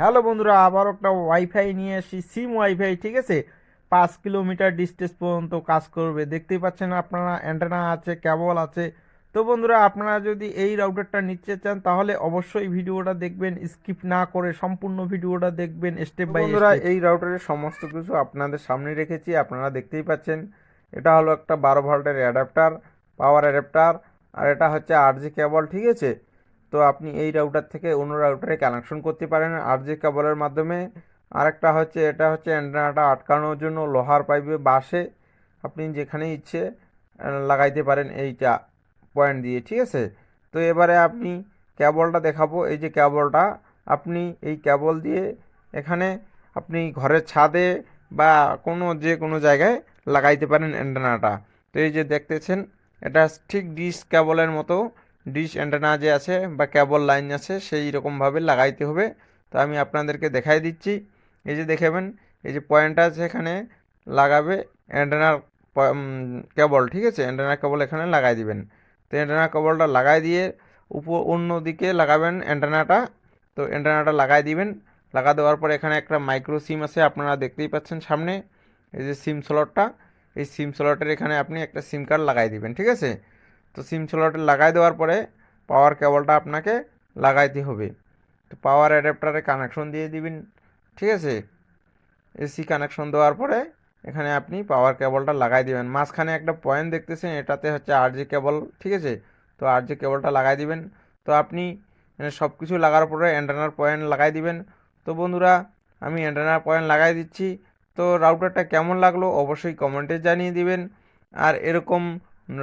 Hello বন্ধুরা, আবার একটা ওয়াইফাই নিয়ে আসি, সিম ওয়াইফাই। ঠিক আছে, 5 কিলোমিটার ডিস্টেন্স পর্যন্ত কাজ করবে। দেখতেই পাচ্ছেন আপনারা, অ্যান্টেনা আছে, কেবল আছে। তো বন্ধুরা, আপনারা যদি এই রাউটারটা নিতে চান তাহলে অবশ্যই ভিডিওটা দেখবেন, স্কিপ না করে সম্পূর্ণ ভিডিওটা দেখবেন স্টেপ তো বাই বন্ধুরা, স্টেপ। এই রাউটারের সমস্ত কিছু আপনাদের সামনে রেখেছি, আপনারা দেখতেই পাচ্ছেন। এটা হলো একটা 12 ভোল্টের অ্যাডাপ্টার, পাওয়ার অ্যাডাপ্টার। আর এটা হচ্ছে আরজি কেবল, ঠিক আছে। তো আপনি এই রাউটার থেকে অন্য রাউটারে কানেকশন করতে পারেন আরজি কেবলের মাধ্যমে। আরেকটা হচ্ছে, এটা হচ্ছে অ্যান্টেনাটা আটকানোর জন্য লোহার পাইপে বাসে আপনি যেখানে ইচ্ছে লাগাইতে পারেন এইটা পয়েন্ট দিয়ে, ঠিক আছে। তো এবারে আপনি কেবলটা দেখাবো। এই যে কেবলটা, আপনি এই কেবল দিয়ে এখানে আপনি ঘরের ছাদে বা যে কোনো জায়গায় লাগাইতে পারেন অ্যান্টেনাটা। তো এই যে দেখতেছেন, এটা ঠিক ডিশ কেবলের মতো, ডিশ অ্যান্টেনা যে আছে বা কেবল লাইন আছে সেই রকমভাবে লাগাইতে হবে। তো আমি আপনাদেরকে দেখাই দিচ্ছি। এই যে দেখাবেন, এই যে পয়েন্টটা আছে এখানে লাগাবে অ্যান্টেনার কেবল, ঠিক আছে। অ্যান্টেনার কেবল এখানে লাগাই দিবেন। তো অ্যান্টেনার কেবলটা লাগাই দিয়ে অন্য দিকে লাগাবেন অ্যান্টেনাটা। তো অ্যান্টেনাটা লাগাই দিবেন। লাগা দেওয়ার পর এখানে একটা মাইক্রো সিম আছে, আপনারা দেখতেই পাচ্ছেন সামনে। এই যে সিম স্লটটা, এই সিম স্লটের এখানে আপনি একটা সিম কার্ড লাগাই দিবেন, ঠিক আছে। তো সিম স্লটে লাগাই দেওয়ার পরে পাওয়ার কেবলটা আপনাকে লাগাইতে হবে। তো পাওয়ার অ্যাডাপ্টারে কানেকশন দিয়ে দিবেন, ঠিক আছে। এসি কানেকশন দেওয়ার পরে এখানে আপনি পাওয়ার কেবলটা লাগাই দিবেন। মাঝখানে একটা পয়েন্ট দেখতেছেন, এটাতে হচ্ছে আরজি কেবল, ঠিক আছে। তো আরজি কেবলটা লাগাই দিবেন। তো আপনি সব কিছু লাগার পরে অ্যান্টেনার পয়েন্ট লাগাই দিবেন। তো বন্ধুরা, আমি অ্যান্টেনার পয়েন্ট লাগাই দিচ্ছি। তো রাউটারটা কেমন লাগলো অবশ্যই কমেন্টে জানিয়ে দিবেন। আর এরকম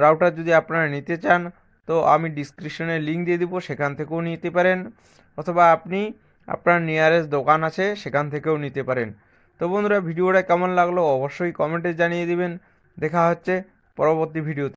রাউটার যদি আপনারা নিতে চান, তো আমি ডিসক্রিপশনে লিঙ্ক দিয়ে দিব, সেখান থেকেও নিতে পারেন। অথবা আপনি আপনার নিয়ারেস্ট দোকান আছে সেখান থেকেও নিতে পারেন। তো বন্ধুরা, ভিডিওটা কেমন লাগলো অবশ্যই কমেন্টে জানিয়ে দিবেন। দেখা হচ্ছে পরবর্তী ভিডিওতে।